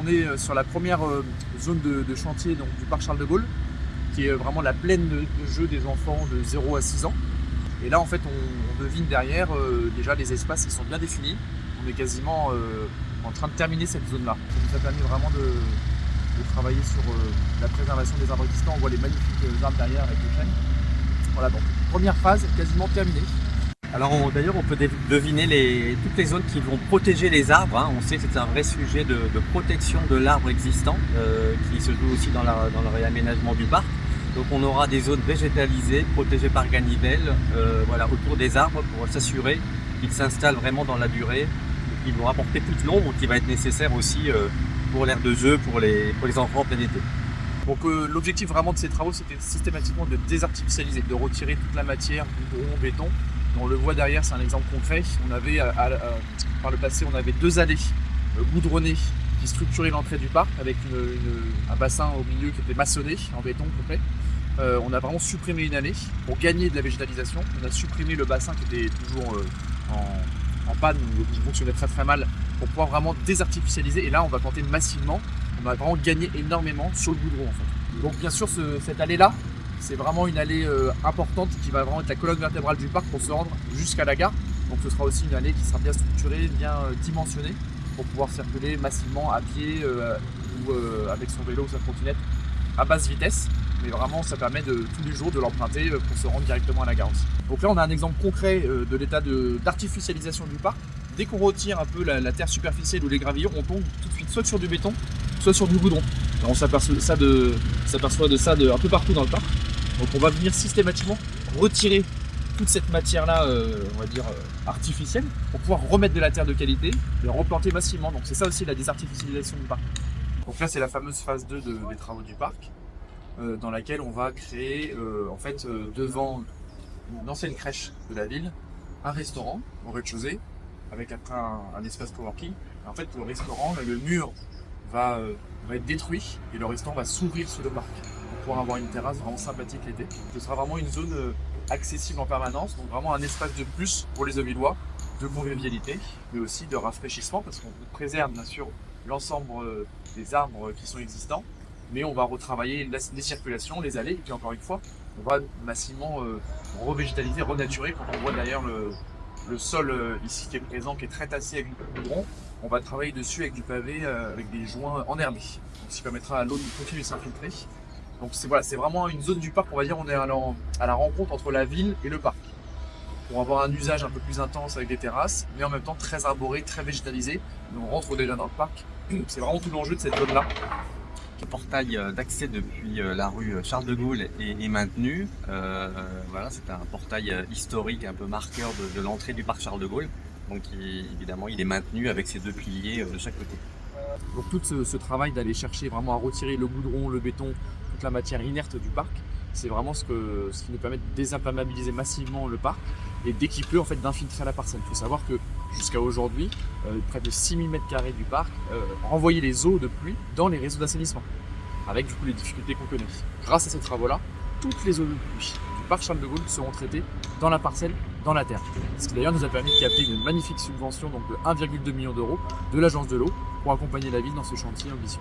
on est sur la première zone de chantier donc, du parc Charles de Gaulle, qui est vraiment la plaine de jeu des enfants de 0 à 6 ans. Et là, en fait, on devine derrière, déjà les espaces ils sont bien définis. On est quasiment en train de terminer cette zone-là. Ça nous a permis vraiment de travailler sur la préservation des arbres existants. On voit les magnifiques arbres derrière avec les chênes. Voilà, donc première phase quasiment terminée. Alors d'ailleurs, on peut deviner toutes les zones qui vont protéger les arbres. Hein. On sait que c'est un vrai sujet de protection de l'arbre existant qui se joue aussi dans le réaménagement du parc. Donc on aura des zones végétalisées, protégées par ganivelle, voilà, autour des arbres pour s'assurer qu'ils s'installent vraiment dans la durée et qu'ils vont apporter toute l'ombre qui va être nécessaire aussi pour l'aire de jeu, pour les enfants en plein été. Donc l'objectif vraiment de ces travaux, c'était systématiquement de désartificialiser, de retirer toute la matière, goudron, béton. On le voit derrière, c'est un exemple concret. On avait, par le passé, on avait 2 allées goudronnées qui structuraient l'entrée du parc avec un bassin au milieu qui était maçonné en béton complet. On a vraiment supprimé une allée pour gagner de la végétalisation. On a supprimé le bassin qui était toujours en panne ou qui fonctionnait très très mal pour pouvoir vraiment désartificialiser. Et là, on va planter massivement. On va vraiment gagner énormément sur le goudron en fait. Donc bien sûr, cette allée-là, c'est vraiment une allée importante qui va vraiment être la colonne vertébrale du parc pour se rendre jusqu'à la gare. Donc ce sera aussi une allée qui sera bien structurée, bien dimensionnée pour pouvoir circuler massivement à pied ou avec son vélo ou sa trottinette à basse vitesse. Mais vraiment, ça permet tous les jours de l'emprunter pour se rendre directement à la gare aussi. Donc là, on a un exemple concret de l'état d'artificialisation du parc. Dès qu'on retire un peu la terre superficielle ou les gravillons, on tombe tout de suite soit sur du béton, soit sur du goudron. Alors on s'aperçoit de ça un peu partout dans le parc. Donc on va venir systématiquement retirer toute cette matière-là, on va dire artificielle, pour pouvoir remettre de la terre de qualité et replanter massivement. Donc c'est ça aussi la désartificialisation du parc. Donc là c'est la fameuse phase 2 des travaux du parc, dans laquelle on va créer en fait devant une ancienne crèche de la ville, un restaurant au rez-de-chaussée, avec après un espace coworking. En fait le restaurant, le mur va être détruit et le restaurant va s'ouvrir sur le parc pour pouvoir avoir une terrasse vraiment sympathique l'été. Ce sera vraiment une zone accessible en permanence, donc vraiment un espace de plus pour les Auvillois, de convivialité, mais aussi de rafraîchissement parce qu'on préserve bien sûr l'ensemble des arbres qui sont existants, mais on va retravailler les circulations, les allées, et puis encore une fois, on va massivement revégétaliser, renaturer. Quand on voit d'ailleurs le sol ici qui est présent, qui est très tassé avec du goudron, on va travailler dessus avec du pavé, avec des joints enherbés, donc ce qui permettra à l'eau de continuer de s'infiltrer. Donc c'est vraiment une zone du parc, on va dire, on est à la rencontre entre la ville et le parc. Pour avoir un usage un peu plus intense avec des terrasses, mais en même temps très arboré, très végétalisé. Donc on rentre déjà dans le parc. C'est vraiment tout l'enjeu de cette zone-là. Le portail d'accès depuis la rue Charles de Gaulle est maintenu. Voilà, c'est un portail historique, un peu marqueur de l'entrée du parc Charles de Gaulle. Donc évidemment, il est maintenu avec ses 2 piliers de chaque côté. Donc tout ce travail d'aller chercher vraiment à retirer le goudron, le béton, toute la matière inerte du parc, c'est vraiment ce qui nous permet de désimperméabiliser massivement le parc et dès qu'il pleut en fait d'infiltrer la parcelle. Il faut savoir que jusqu'à aujourd'hui, près de 6000 m² du parc renvoyaient les eaux de pluie dans les réseaux d'assainissement, avec du coup les difficultés qu'on connaît. Grâce à ces travaux-là, toutes les eaux de pluie du parc Charles de Gaulle seront traitées dans la parcelle, dans la terre. Ce qui d'ailleurs nous a permis de capter une magnifique subvention donc de 1,2 million d'euros de l'agence de l'eau pour accompagner la ville dans ce chantier ambitieux.